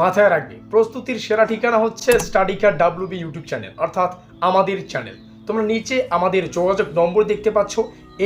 মাথায় রাখবে, প্রস্তুতির সেরা ঠিকানা হচ্ছে স্টাডিকার ডাব্লিউবি ইউটিউব চ্যানেল, অর্থাৎ আমাদের চ্যানেল। তোমরা নিচে আমাদের যোগাযোগ নম্বর দেখতে পাচ্ছ।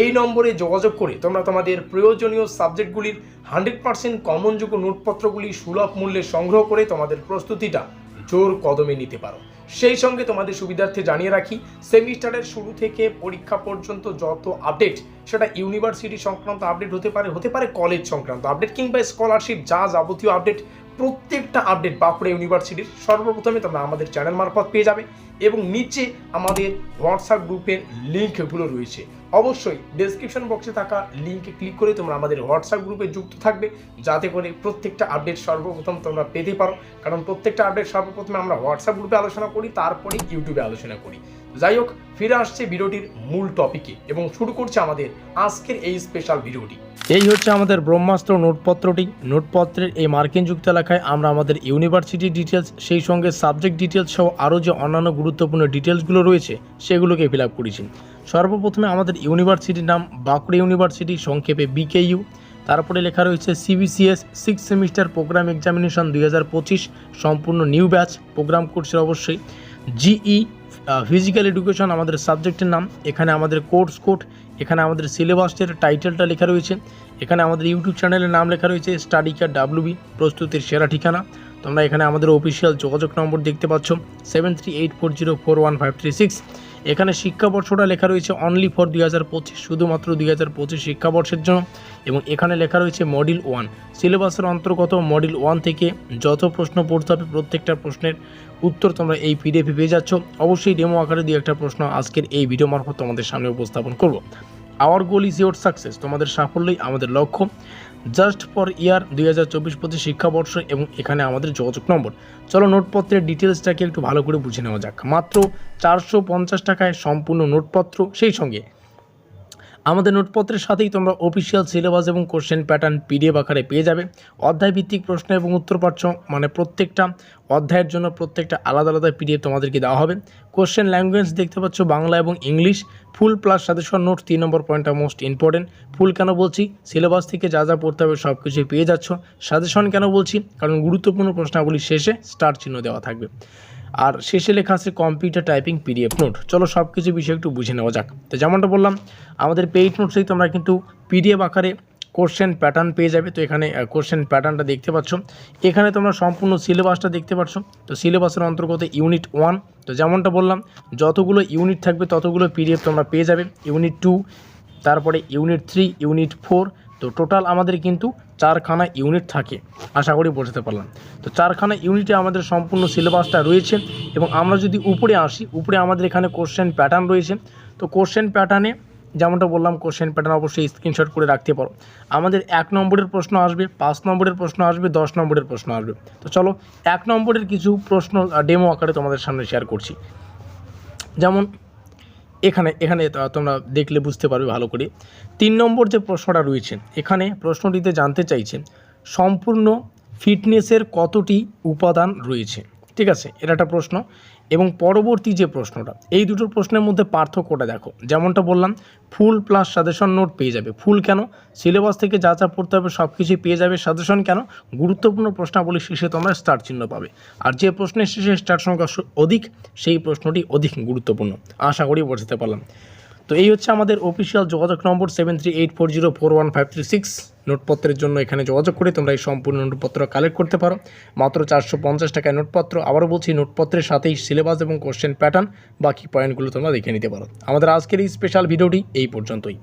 এই নম্বরে যোগাযোগ করে তোমরা তোমাদের প্রয়োজনীয় সাবজেক্টগুলির 100% কমনযোগ্য নোটপত্রগুলি সুলভ মূল্যে সংগ্রহ করে তোমাদের প্রস্তুতিটা জোর কদমে নিতে পারো। সেই সঙ্গে তোমাদের সুবিধার্থে জানিয়ে রাখি, সেমিস্টারের শুরু থেকে পরীক্ষা পর্যন্ত যত আপডেট, সেটা ইউনিভার্সিটি সংক্রান্ত আপডেট হতে পারে কলেজ সংক্রান্ত আপডেট কিংবা স্কলারশিপ, যা যাবতীয় আপডেট, প্রত্যেকটা আপডেট বাঁকুড়া ইউনিভার্সিটির সর্বপ্রথমে তোমরা আমাদের চ্যানেল মারফত পেয়ে যাবে। এবং নিচে আমাদের হোয়াটসঅ্যাপ গ্রুপের লিঙ্কগুলো রয়েছে, অবশ্যই ডেসক্রিপশন বক্সে থাকা লিঙ্কে ক্লিক করে তোমরা আমাদের হোয়াটসঅ্যাপ গ্রুপে যুক্ত থাকবে, যাতে করে প্রত্যেকটা আপডেট সর্বপ্রথম তোমরা পেতে পারো। কারণ প্রত্যেকটা আপডেট সর্বপ্রথমে আমরা হোয়াটসঅ্যাপ গ্রুপে আলোচনা করি, তারপরে ইউটিউবে আলোচনা করি। যাই হোক, ফিরে আসছে ভিডিওটির মূল টপিকে এবং শুরু করছে আমাদের আজকের এই স্পেশাল ভিডিওটি। এই হচ্ছে আমাদের ব্রহ্মাস্ত্র নোটপত্রটি। নোটপত্রের এই মার্কিনযুক্ত এলাকায় আমরা আমাদের ইউনিভার্সিটি ডিটেলস, সেই সঙ্গে সাবজেক্ট ডিটেলস সহ আরও যে অন্যান্য গুরুত্বপূর্ণ ডিটেলসগুলো রয়েছে সেগুলোকে ফিল আপ করেছি। সর্বপ্রথমে আমাদের ইউনিভার্সিটির নাম বাঁকুড়া ইউনিভার্সিটি, সংক্ষেপে বিকেইউ। তারপরে লেখা রয়েছে সিবিসিএস 6 সেমিস্টার প্রোগ্রাম এক্সামিনেশন 2025, সম্পূর্ণ নিউ ব্যাচ প্রোগ্রাম করছে অবশ্যই। জিই ফিজিক্যাল এডুকেশন আমাদের সাবজেক্টের নাম। এখানে আমাদের কোর্স কোড, এখানে আমাদের সিলেবাসের টাইটেলটা লেখা রয়েছে, এখানে আমাদের ইউটিউব চ্যানেলের নাম লেখা রয়েছে স্টাডিকার ডাব্লিউবি, প্রস্তুতির সেরা ঠিকানা। তোমরা এখানে আমাদের অফিসিয়াল যোগাযোগ নম্বর দেখতে পাচ্ছ 7384041536। এখানে শিক্ষাবর্ষটা লেখা রয়েছে অনলি ফর 2025, শুধুমাত্র 2025 শিক্ষাবর্ষের জন্য। এবং এখানে লেখা রয়েছে মডিউল 1, সিলেবাসের অন্তর্গত মডিউল 1 থেকে যত প্রশ্ন পড়তে হবে প্রত্যেকটা প্রশ্নের উত্তর তোমরা এই পিডিএফে পেয়ে যাচ্ছ। অবশ্যই ডেমো আকারে দিয়ে একটা প্রশ্ন আজকের এই ভিডিও মারফত তোমাদের সামনে উপস্থাপন করব। Hour goal is your success, তোমাদের সাফল্যই আমাদের লক্ষ্য। জাস্ট ফর ইয়ার 2024-25 শিক্ষাবর্ষ। এবং এখানে আমাদের যোগাযোগ নম্বর। চলো নোটপত্রের ডিটেলসটাকে একটু ভালো করে বুঝে নেওয়া যাক। মাত্র 450 টাকায় সম্পূর্ণ নোটপত্র, সেই সঙ্গে আমাদের নোটপত্রের সাথেই তোমরা অফিসিয়াল সিলেবাস এবং কোশ্চেন প্যাটার্ন পিডিএফ আকারে পেয়ে যাবে। অধ্যায়ভিত্তিক প্রশ্ন এবং উত্তর পাচ্ছ, মানে প্রত্যেকটা অধ্যায়ের জন্য প্রত্যেকটা আলাদা আলাদা পিডিএফ তোমাদেরকে দেওয়া হবে। কোশ্চেন ল্যাঙ্গুয়েজ দেখতে পাচ্ছ বাংলা এবং ইংলিশ। ফুল প্লাস সাজেশন নোট, 3 নম্বর পয়েন্টটা মোস্ট ইম্পর্টেন্ট। ফুল কেন বলছি, সিলেবাস থেকে যা যা পড়তে হবে সব কিছুই পেয়ে যাচ্ছ। সাজেশন কেন বলছি, কারণ গুরুত্বপূর্ণ প্রশ্নাবলী শেষে স্টার চিহ্ন দেওয়া থাকবে। আর শেষে লেখা আছে কম্পিউটার টাইপিং পিডিএফ নোট। চলো সব কিছু বিষয় একটু বুঝে নেওয়া যাক। তো যেমনটা বললাম, আমাদের পেইড নোটসেই তোমরা কিন্তু পিডিএফ আকারে কোশ্চেন প্যাটার্ন পেয়ে যাবে। তো এখানে কোশ্চেন প্যাটার্নটা দেখতে পাচ্ছ, এখানে তোমরা সম্পূর্ণ সিলেবাসটা দেখতে পাচ্ছ। তো সিলেবাসের অন্তর্গত ইউনিট 1, তো যেমনটা বললাম যতগুলো ইউনিট থাকবে ততগুলো পিডিএফ তোমরা পেয়ে যাবে। ইউনিট 2, তারপরে ইউনিট 3, ইউনিট 4। তো টোটাল আমাদের কিন্তু 4খানা ইউনিট থাকে, আশা করি বোঝাতে পারলাম। তো 4খানা ইউনিটে আমাদের সম্পূর্ণ সিলেবাসটা রয়েছে। এবং আমরা যদি উপরে আসি, উপরে আমাদের এখানে কোশ্চেন প্যাটার্ন রয়েছে। তো কোশ্চেন প্যাটার্নে যেমনটা বললাম, কোশ্চেন প্যাটার্ন অবশ্যই স্ক্রিনশট করে রাখতে পারো। আমাদের 1 নম্বরের প্রশ্ন আসবে, 5 নম্বরের প্রশ্ন আসবে, 10 নম্বরের প্রশ্ন আসবে। তো চলো 1 নম্বরের কিছু প্রশ্ন ডেমো আকারে তোমাদের সামনে শেয়ার করছি। যেমন এখানে তোমরা দেখলে বুঝতে পারবে ভালো করে। 3 নম্বর যে প্রশ্নটা রয়েছে, এখানে প্রশ্নটিতে জানতে চাইছে সম্পূর্ণ ফিটনেসের কতটি উপাদান রয়েছে। ঠিক আছে, এটা একটা প্রশ্ন। এবং পরবর্তী যে প্রশ্নটা, এই দুটো প্রশ্নের মধ্যে পার্থক্যটা দেখো। যেমনটা বললাম, ফুল প্লাস সাজেশন নোট পেয়ে যাবে। ফুল কেন, সিলেবাস থেকে যা যা পড়তে হবে সব কিছুই পেয়ে যাবে। সাজেশন কেন, গুরুত্বপূর্ণ প্রশ্নাবলী শেষে তোমরা স্টার চিহ্ন পাবে। আর যে প্রশ্নের শেষে স্টার সংখ্যা অধিক, সেই প্রশ্নটি অধিক গুরুত্বপূর্ণ। আশা করি বোঝাতে পারলাম। তো এই হচ্ছে আমাদের অফিসিয়াল যোগাযোগ নম্বর 7384041536। নোটপত্রের জন্য এখানে যোগাযোগ করে তোমরা এই সম্পূর্ণ নোটপত্র কালেক্ট করতে পারো। মাত্র 450 টাকায় নোটপত্র। আবারও বলছি, নোটপত্রের সাথেই সিলেবাস এবং কোশ্চেন প্যাটার্ন, বাকি পয়েন্টগুলো তোমরা দেখে নিতে পারো। আমাদের আজকের এই স্পেশাল ভিডিওটি এই পর্যন্তই।